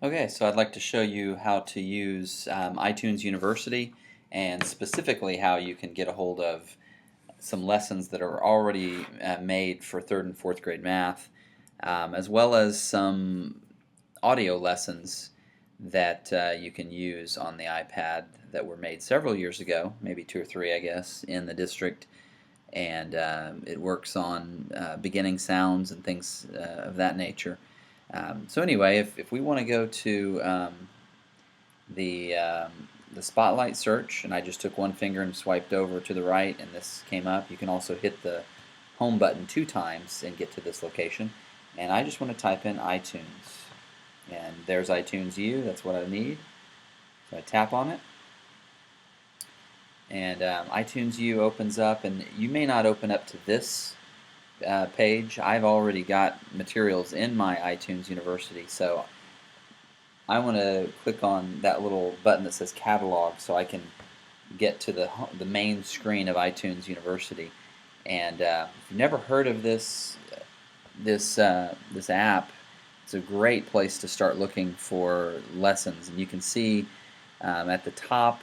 Okay, so I'd like to show you how to use iTunes University and specifically how you can get a hold of some lessons that are already made for third and fourth grade math, as well as some audio lessons that you can use on the iPad that were made several years ago, maybe 2 or 3, I guess, in the district. And it works on beginning sounds and things of that nature. So anyway, if we want to go to the um, the spotlight search, and I just took one finger and swiped over to the right, and this came up. You can also hit the home button 2 times and get to this location. And I just want to type in iTunes, and there's iTunes U. That's what I need. So I tap on it, and iTunes U opens up, and you may not open up to this page. I've already got materials in my iTunes University, so I want to click on that little button that says Catalog so I can get to the main screen of iTunes University. And if you've never heard of this app, it's a great place to start looking for lessons. And you can see at the top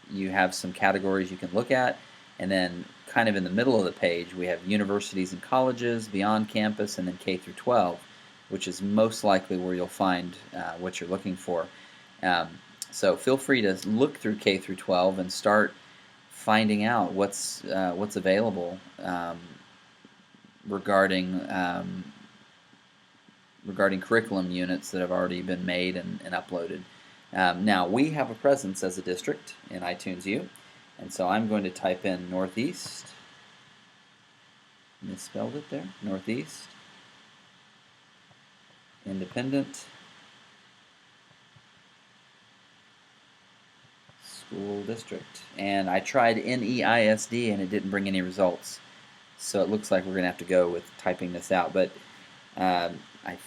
you have some categories you can look at, and then kind of in the middle of the page we have universities and colleges, beyond campus, and then K through 12, which is most likely where you'll find what you're looking for. Um, so feel free to look through K through 12 and start finding out what's available regarding regarding curriculum units that have already been made and uploaded. Now we have a presence as a district in iTunes U, and so I'm going to type in Northeast. Misspelled it there. Northeast. Independent School District. And I tried NEISD and it didn't bring any results. So it looks like we're going to have to go with typing this out. But I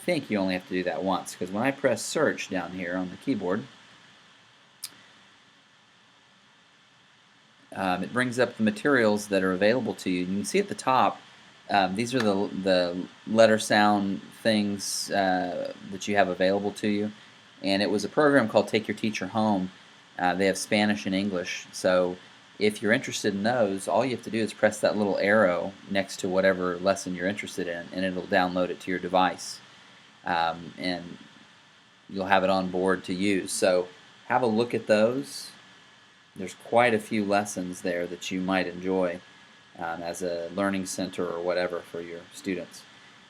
think you only have to do that once, because when I press search down here on the keyboard, it brings up the materials that are available to you. You can see at the top, these are the letter sound things that you have available to you. And it was a program called Take Your Teacher Home. They have Spanish and English. So if you're interested in those, all you have to do is press that little arrow next to whatever lesson you're interested in, and it'll download it to your device. And you'll have it on board to use. So have a look at those. There's quite a few lessons there that you might enjoy as a learning center or whatever for your students.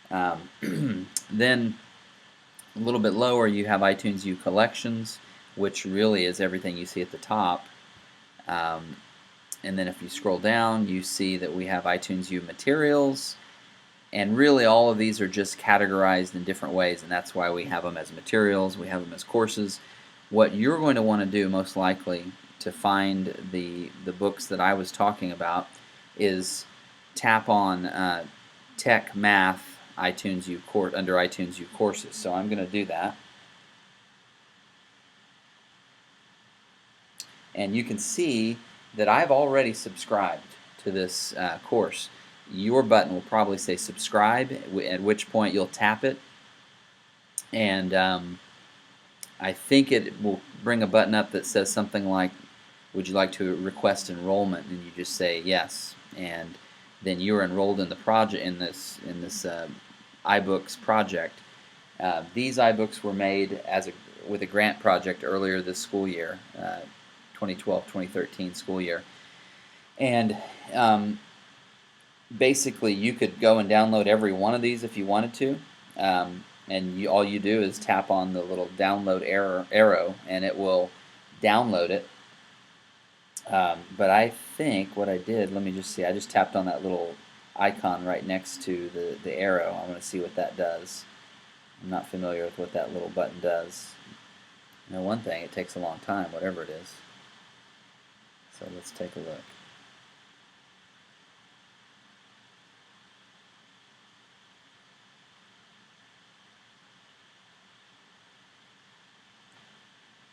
Then a little bit lower you have iTunes U Collections, which really is everything you see at the top. And then if you scroll down, you see that we have iTunes U Materials, and really all of these are just categorized in different ways, and that's why we have them as materials, we have them as courses. What you're going to want to do most likely to find the books that I was talking about is tap on Tech Math iTunes U under iTunes U Courses. So I'm going to do that. And you can see that I've already subscribed to this course. Your button will probably say subscribe, at which point you'll tap it, and I think it will bring a button up that says something like, would you like to request enrollment, and you just say yes, and then you're enrolled in the project, in this iBooks project. These iBooks were made with a grant project earlier this school year, 2012-2013 school year, and basically you could go and download every one of these if you wanted to, and all you do is tap on the little download arrow and it will download it. But I think what I did, let me just see, I just tapped on that little icon right next to the arrow. I want to see what that does. I'm not familiar with what that little button does. You know one thing, it takes a long time, whatever it is. So let's take a look.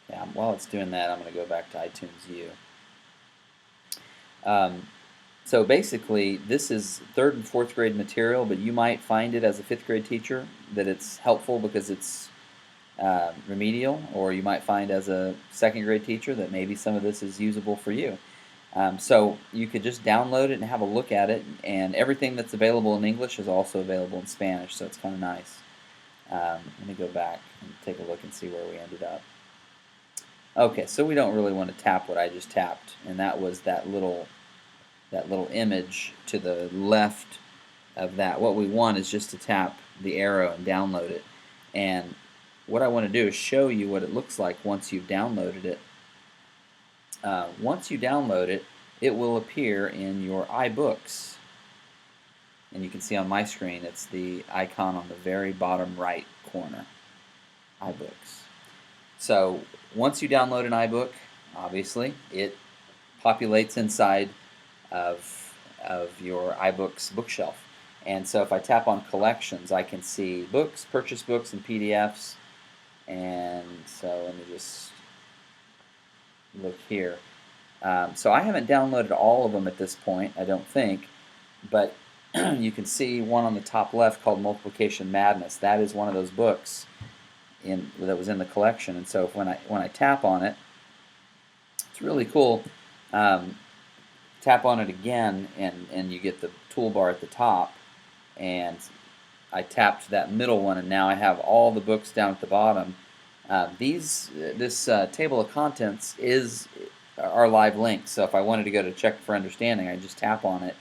Yeah, while it's doing that, I'm going to go back to iTunes U. So basically, this is third and fourth grade material, but you might find it as a fifth grade teacher that it's helpful because it's remedial, or you might find as a second grade teacher that maybe some of this is usable for you. So you could just download it and have a look at it, and everything that's available in English is also available in Spanish, so it's kind of nice. Let me go back and take a look and see where we ended up. Okay, so we don't really want to tap what I just tapped, and that was that little image to the left of that. What we want is just to tap the arrow and download it. And what I want to do is show you what it looks like once you've downloaded it. Once you download it, it will appear in your iBooks. And you can see on my screen, it's the icon on the very bottom right corner, iBooks. So once you download an iBook, obviously, it populates inside of your iBooks bookshelf. And so if I tap on collections, I can see books, purchase books, and PDFs. And so let me just look here. So I haven't downloaded all of them at this point, I don't think, but you can see one on the top left called Multiplication Madness. That is one of those books that was in the collection. And so when I tap on it, it's really cool. Tap on it again, and you get the toolbar at the top. And I tapped that middle one, and now I have all the books down at the bottom. This table of contents is our live link. So if I wanted to go to Check for Understanding, I just tap on it,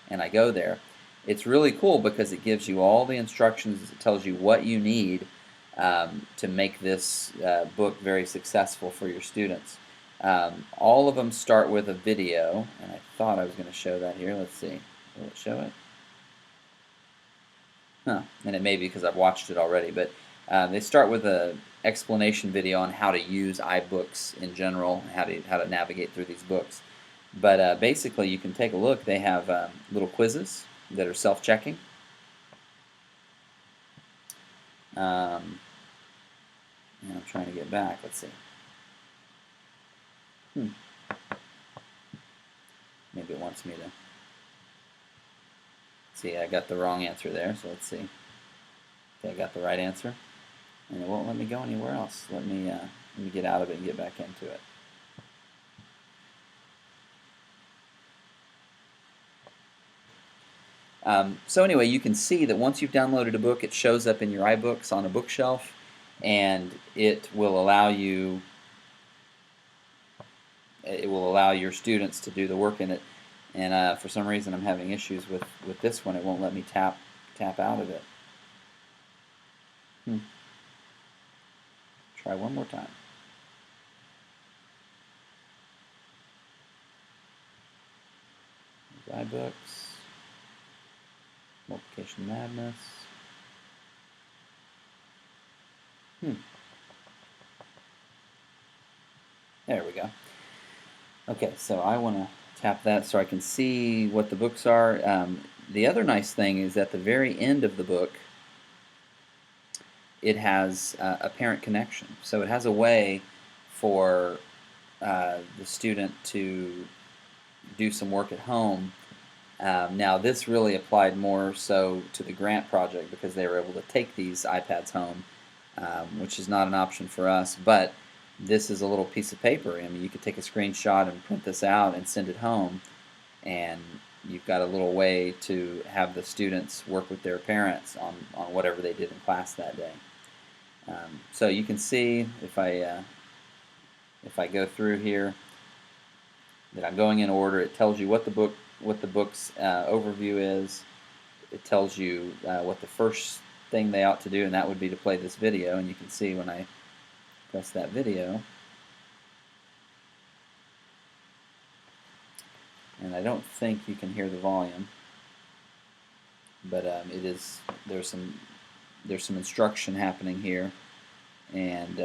and I go there. It's really cool because it gives you all the instructions. It tells you what you need to make this book very successful for your students. All of them start with a video, and I thought I was going to show that here. Let's see. Will it show it? Huh. And it may be because I've watched it already, but they start with an explanation video on how to use iBooks in general, how to navigate through these books. But basically, you can take a look. They have little quizzes that are self-checking. And I'm trying to get back. Let's see. Maybe it wants me to. See, I got the wrong answer there, so let's see. Okay, I got the right answer, and it won't let me go anywhere else. Let me get out of it and get back into it. So anyway, you can see that once you've downloaded a book, it shows up in your iBooks on a bookshelf, and it will allow you. It will allow your students to do the work in it. And for some reason, I'm having issues with this one. It won't let me tap out of it. Try one more time. There's iBooks, Multiplication Madness. There we go. Okay, so I want to tap that so I can see what the books are. The other nice thing is at the very end of the book, it has a parent connection. So it has a way for the student to do some work at home. Now this really applied more so to the grant project because they were able to take these iPads home, which is not an option for us, but this is a little piece of paper. I mean, you could take a screenshot and print this out and send it home, and you've got a little way to have the students work with their parents on whatever they did in class that day. So you can see if I go through here that I'm going in order. It tells you what the book's overview is. It tells you what the first thing they ought to do, and that would be to play this video. And you can see when I press that video, and I don't think you can hear the volume, but there's some instruction happening here, and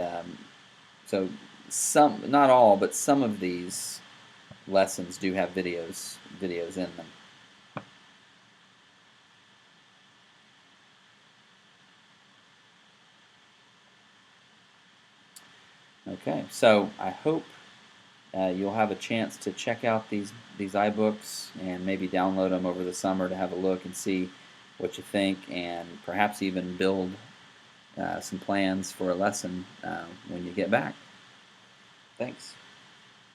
so not all, but some of these lessons do have videos in them. Okay, so I hope you'll have a chance to check out these iBooks and maybe download them over the summer to have a look and see what you think, and perhaps even build some plans for a lesson when you get back. Thanks.